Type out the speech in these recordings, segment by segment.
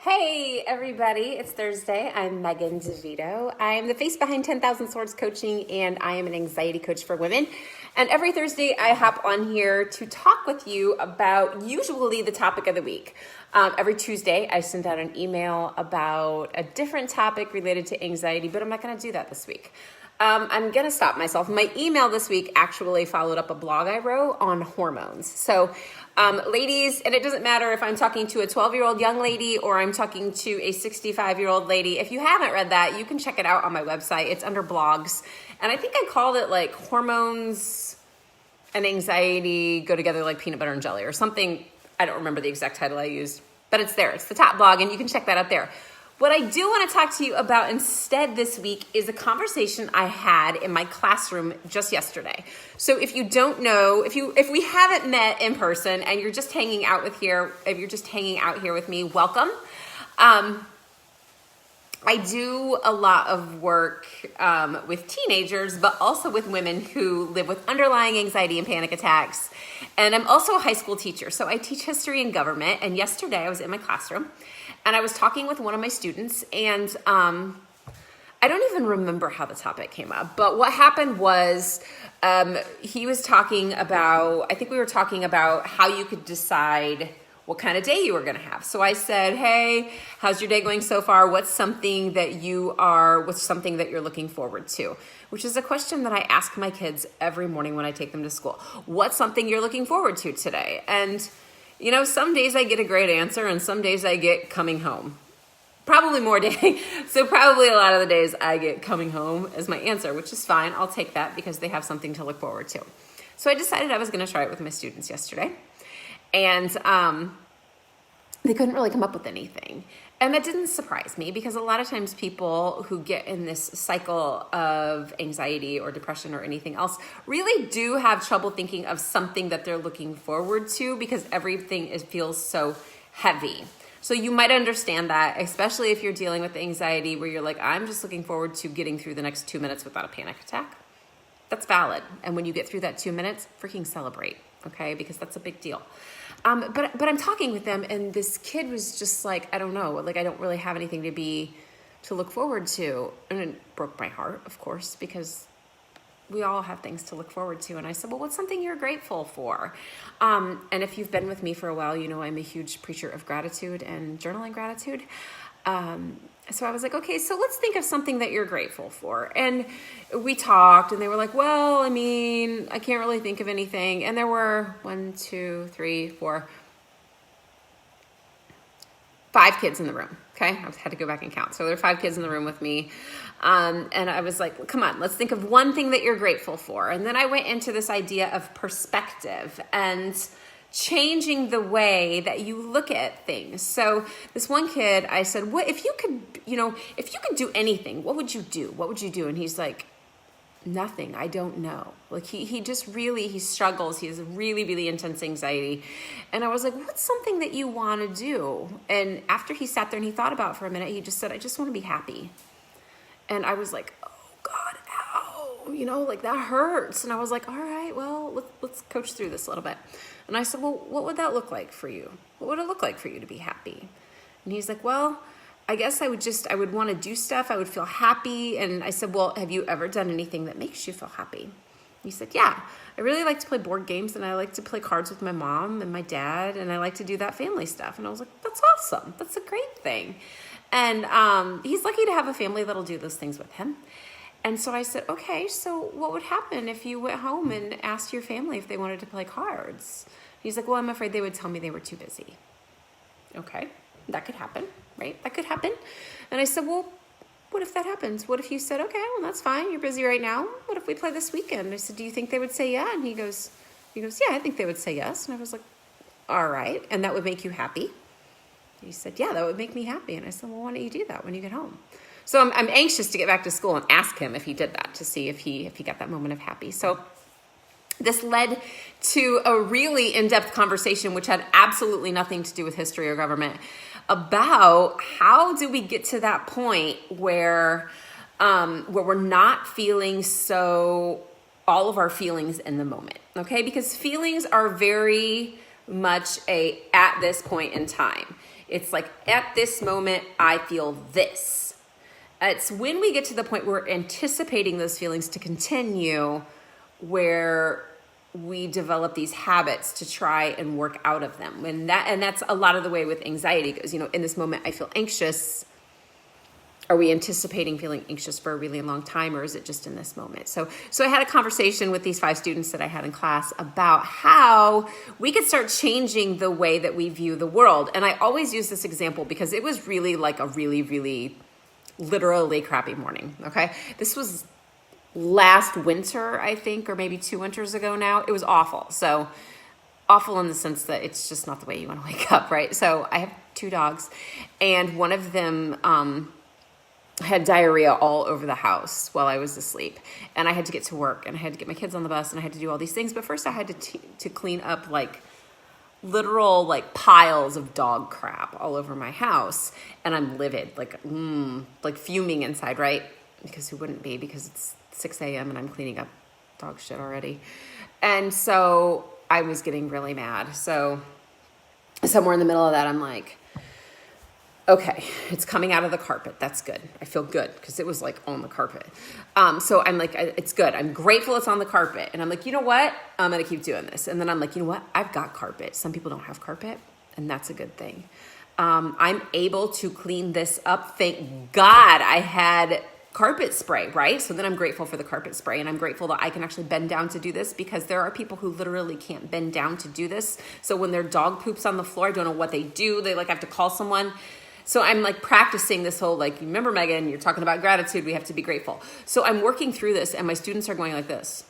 Hey everybody, it's Thursday. I'm Megan DeVito. I'm the face behind 10,000 Swords Coaching, and I am an anxiety coach for women. And every Thursday I hop on here to talk with you about usually the topic of the week. Every Tuesday I send out an email about a different topic related to anxiety, but I'm not going to do that this week. I'm going to stop myself. My email this week actually followed up a blog I wrote on hormones. So ladies, and it doesn't matter if I'm talking to a 12-year-old young lady or I'm talking to a 65-year-old lady. If you haven't read that, you can check it out on my website. It's under blogs. And I think I called it like hormones and anxiety go together like peanut butter and jelly or something. I don't remember the exact title I used, but it's there. It's the top blog, and you can check that out there. What I do want to talk to you about instead this week is a conversation I had in my classroom just yesterday. So if you don't know, if we haven't met in person and you're just hanging out here with me, welcome. I do a lot of work with teenagers, but also with women who live with underlying anxiety and panic attacks. And I'm also a high school teacher. So I teach history and government. And yesterday I was in my classroom and I was talking with one of my students, and I don't even remember how the topic came up. But what happened was he was talking about, I think we were talking about how you could decide what kind of day you were going to have. So I said, hey, how's your day going so far? What's something that you're looking forward to? Which is a question that I ask my kids every morning when I take them to school. What's something you're looking forward to today? And, you know, some days I get a great answer and some days I get coming home. Probably more days. So probably a lot of the days I get coming home as my answer, which is fine. I'll take that because they have something to look forward to. So I decided I was going to try it with my students yesterday. And they couldn't really come up with anything. And that didn't surprise me because a lot of times people who get in this cycle of anxiety or depression or anything else really do have trouble thinking of something that they're looking forward to because everything feels so heavy. So you might understand that, especially if you're dealing with anxiety where you're like, I'm just looking forward to getting through the next 2 minutes without a panic attack. That's valid. And when you get through that 2 minutes, freaking celebrate, okay? Because that's a big deal. But I'm talking with them, and this kid was just like, I don't know, like I don't really have anything to look forward to. And it broke my heart, of course, because we all have things to look forward to. And I said, well, what's something you're grateful for? And if you've been with me for a while, you know I'm a huge preacher of gratitude and journaling gratitude. So I was like, okay, so let's think of something that you're grateful for. And we talked, and they were like, well, I mean, I can't really think of anything. And there were 5 kids in the room. Okay. I had to go back and count. So there were 5 kids in the room with me. And I was like, come on, let's think of one thing that you're grateful for. And then I went into this idea of perspective and changing the way that you look at things. So this one kid, I said, what if you could do anything, what would you do? What would you do? And he's like, nothing. I don't know. Like he struggles. He has really, really intense anxiety. And I was like, what's something that you want to do? And after he sat there and he thought about it for a minute, he just said, I just want to be happy. And I was like, oh God, ow, like that hurts. And I was like, all right, well, let's coach through this a little bit. And I said, well, what would that look like for you? What would it look like for you to be happy? And he's like, well, I guess I would want to do stuff. I would feel happy. And I said, well, have you ever done anything that makes you feel happy? And he said, yeah, I really like to play board games, and I like to play cards with my mom and my dad, and I like to do that family stuff. And I was like, that's awesome. That's a great thing. And he's lucky to have a family that'll do those things with him. And so I said, okay, so what would happen if you went home and asked your family if they wanted to play cards? He's like, well, I'm afraid they would tell me they were too busy. Okay, that could happen, right? That could happen. And I said, well, what if that happens? What if you said, okay, well, that's fine. You're busy right now. What if we play this weekend? I said, do you think they would say yeah? And he goes, yeah, I think they would say yes. And I was like, all right. And that would make you happy? He said, yeah, that would make me happy. And I said, well, why don't you do that when you get home? So I'm anxious to get back to school and ask him if he did that, to see if he got that moment of happy. So this led to a really in-depth conversation, which had absolutely nothing to do with history or government, about how do we get to that point where we're not feeling all of our feelings in the moment, okay? Because feelings are very much at this point in time. It's like, at this moment, I feel this. It's when we get to the point where we're anticipating those feelings to continue, where we develop these habits to try and work out of them. And that's a lot of the way with anxiety goes. In this moment, I feel anxious. Are we anticipating feeling anxious for a really long time, or is it just in this moment? So I had a conversation with these 5 students that I had in class about how we could start changing the way that we view the world. And I always use this example because it was really like a really, really literally crappy morning, okay? This was last winter, I think, or maybe 2 winters ago now. It was awful. So awful in the sense that it's just not the way you want to wake up, right? So I have 2 dogs, and one of them had diarrhea all over the house while I was asleep, and I had to get to work, and I had to get my kids on the bus, and I had to do all these things. But first I had to clean up like literal like piles of dog crap all over my house, and I'm livid, like fuming inside, right? Because who wouldn't be? Because it's 6 a.m. and I'm cleaning up dog shit already. And so I was getting really mad. So somewhere in the middle of that, I'm like, okay, it's coming out of the carpet. That's good. I feel good because it was like on the carpet. So I'm like, it's good. I'm grateful it's on the carpet. And I'm like, you know what? I'm going to keep doing this. And then I'm like, you know what? I've got carpet. Some people don't have carpet, and that's a good thing. I'm able to clean this up. Thank God I had carpet spray, right? So then I'm grateful for the carpet spray, and I'm grateful that I can actually bend down to do this, because there are people who literally can't bend down to do this. So when their dog poops on the floor, I don't know what they do. They like have to call someone. So I'm like practicing this whole, like, remember, Megan, you're talking about gratitude. We have to be grateful. So I'm working through this, and my students are going like this.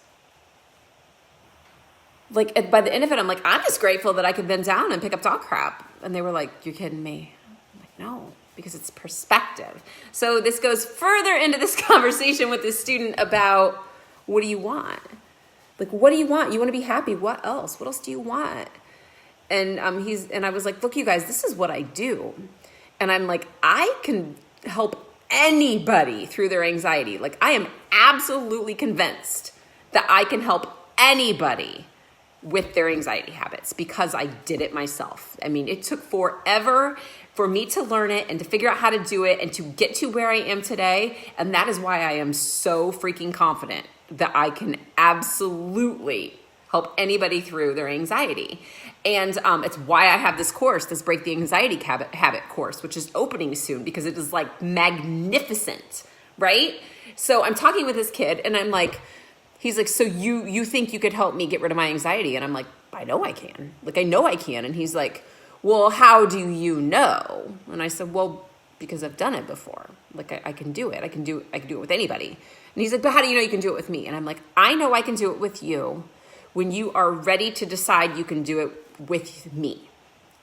Like by the end of it, I'm like, I'm just grateful that I could bend down and pick up dog crap. And they were like, you're kidding me. I'm like, no, because it's perspective. So this goes further into this conversation with this student about, what do you want? Like, what do you want? You want to be happy. What else? What else do you want? And I was like, look, you guys, this is what I do. And I'm like, I can help anybody through their anxiety. Like, I am absolutely convinced that I can help anybody with their anxiety habits because I did it myself. I mean, it took forever for me to learn it and to figure out how to do it and to get to where I am today. And that is why I am so freaking confident that I can absolutely help anybody through their anxiety. And it's why I have this course, this Break the Anxiety Habit course, which is opening soon, because it is like magnificent, right? So I'm talking with this kid, and I'm like, he's like, so you think you could help me get rid of my anxiety? And I'm like, I know I can. Like, I know I can. And he's like, well, how do you know? And I said, well, because I've done it before. Like, I can do it. I can do it with anybody. And he's like, but how do you know you can do it with me? And I'm like, I know I can do it with you when you are ready to decide you can do it with me.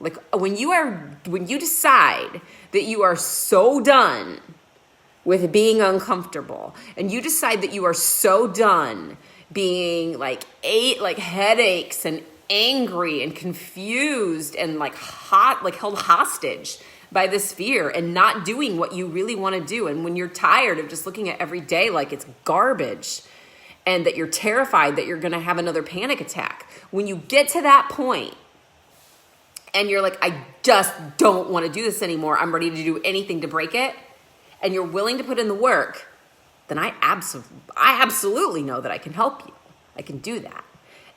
Like, when you decide that you are so done with being uncomfortable, and you decide that you are so done being like headaches and angry and confused and like held hostage by this fear and not doing what you really want to do. And when you're tired of just looking at every day like it's garbage, and that you're terrified that you're going to have another panic attack, when you get to that point and you're like, I just don't want to do this anymore, I'm ready to do anything to break it, and you're willing to put in the work, then I absolutely know that I can help you. I can do that.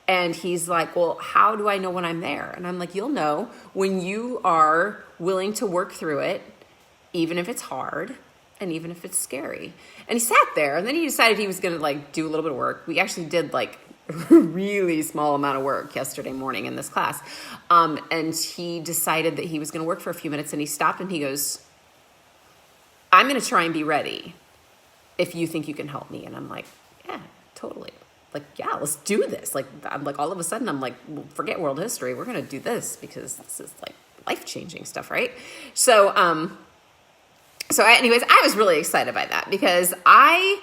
And he's like, well, how do I know when I'm there? And I'm like, you'll know when you are willing to work through it, even if it's hard and even if it's scary. And he sat there, and then he decided he was going to like do a little bit of work. We actually did like a really small amount of work yesterday morning in this class. And he decided that he was going to work for a few minutes, and he stopped and he goes, I'm going to try and be ready if you think you can help me. And I'm like, yeah, totally. Like, yeah, let's do this. Like, I'm like, all of a sudden, I'm like, well, forget world history. We're going to do this because this is like life-changing stuff, right? So anyways, I was really excited by that because I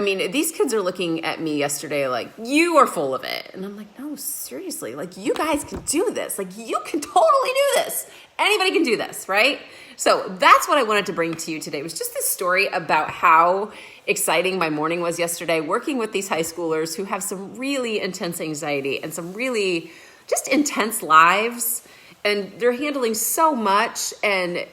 mean, these kids are looking at me yesterday like, you are full of it. And I'm like, no, seriously, like, you guys can do this. Like, you can totally do this. Anybody can do this, right? So that's what I wanted to bring to you today. It was just this story about how exciting my morning was yesterday, working with these high schoolers who have some really intense anxiety and some really just intense lives. And they're handling so much, and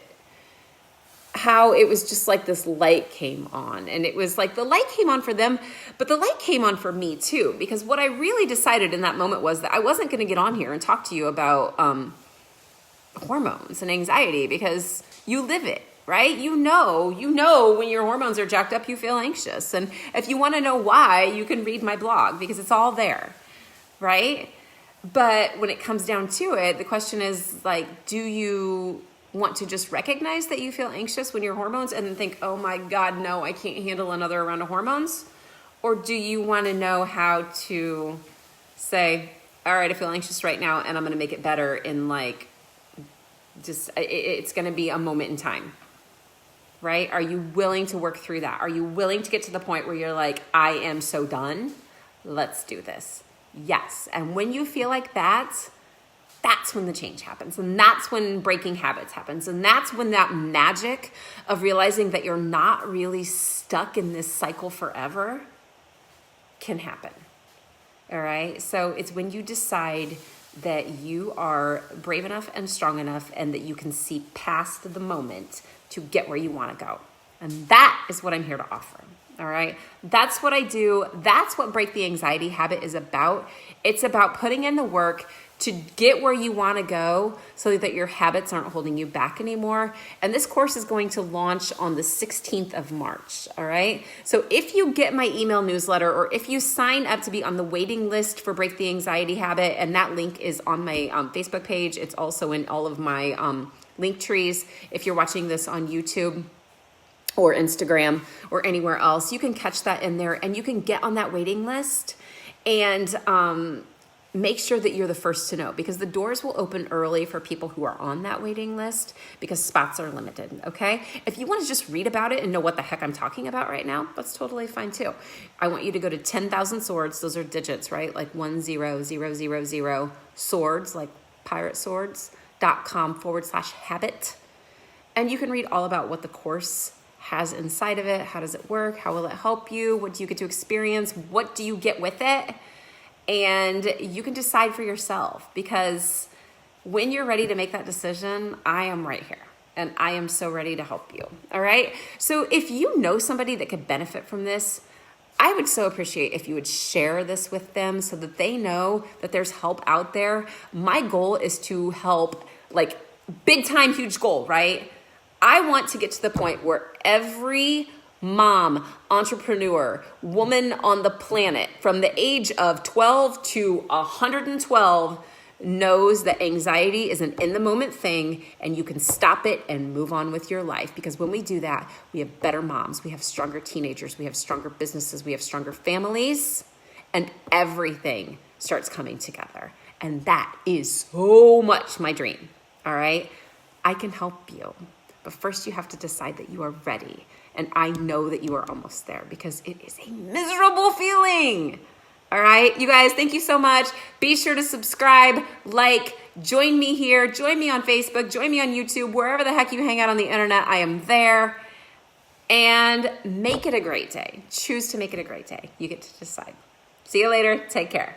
how it was just like this light came on, and it was like the light came on for them, but the light came on for me too, because what I really decided in that moment was that I wasn't going to get on here and talk to you about hormones and anxiety, because you live it, right? You know when your hormones are jacked up, you feel anxious. And if you want to know why, you can read my blog, because it's all there, right? But when it comes down to it, the question is like, do you want to just recognize that you feel anxious when your hormones and then think, oh my God, no, I can't handle another round of hormones? Or do you want to know how to say, all right, I feel anxious right now, and I'm going to make it better in like, just, it's going to be a moment in time, right? Are you willing to work through that? Are you willing to get to the point where you're like, I am so done. Let's do this. Yes. And when you feel like that, that's when the change happens. And that's when breaking habits happens. And that's when that magic of realizing that you're not really stuck in this cycle forever can happen. All right. So it's when you decide that you are brave enough and strong enough, and that you can see past the moment to get where you want to go. And that is what I'm here to offer. All right. That's what I do. That's what Break the Anxiety Habit is about. It's about putting in the work to get where you want to go so that your habits aren't holding you back anymore. And this course is going to launch on the 16th of March. All right. So if you get my email newsletter, or if you sign up to be on the waiting list for Break the Anxiety Habit, and that link is on my Facebook page. It's also in all of my link trees. If you're watching this on YouTube or Instagram or anywhere else, you can catch that in there, and you can get on that waiting list and make sure that you're the first to know, because the doors will open early for people who are on that waiting list, because spots are limited. Okay. If you want to just read about it and know what the heck I'm talking about right now, that's totally fine too. I want you to go to 10,000 swords. Those are digits, right? Like 10000 swords, like pirate swords.com/habit. And you can read all about what the course has inside of it. How does it work? How will it help you? What do you get to experience? What do you get with it? And you can decide for yourself, because when you're ready to make that decision, I am right here, and I am so ready to help you. All right. So if you know somebody that could benefit from this, I would so appreciate if you would share this with them so that they know that there's help out there. My goal is to help, like, big time, huge goal, right? I want to get to the point where every mom, entrepreneur, woman on the planet from the age of 12 to 112 knows that anxiety is an in-the-moment thing, and you can stop it and move on with your life. Because when we do that, we have better moms, we have stronger teenagers, we have stronger businesses, we have stronger families, and everything starts coming together. And that is so much my dream. All right. I can help you, but first you have to decide that you are ready. And I know that you are almost there, because it is a miserable feeling. All right, you guys, thank you so much. Be sure to subscribe, like, join me here, join me on Facebook, join me on YouTube, wherever the heck you hang out on the internet, I am there. And make it a great day. Choose to make it a great day. You get to decide. See you later. Take care.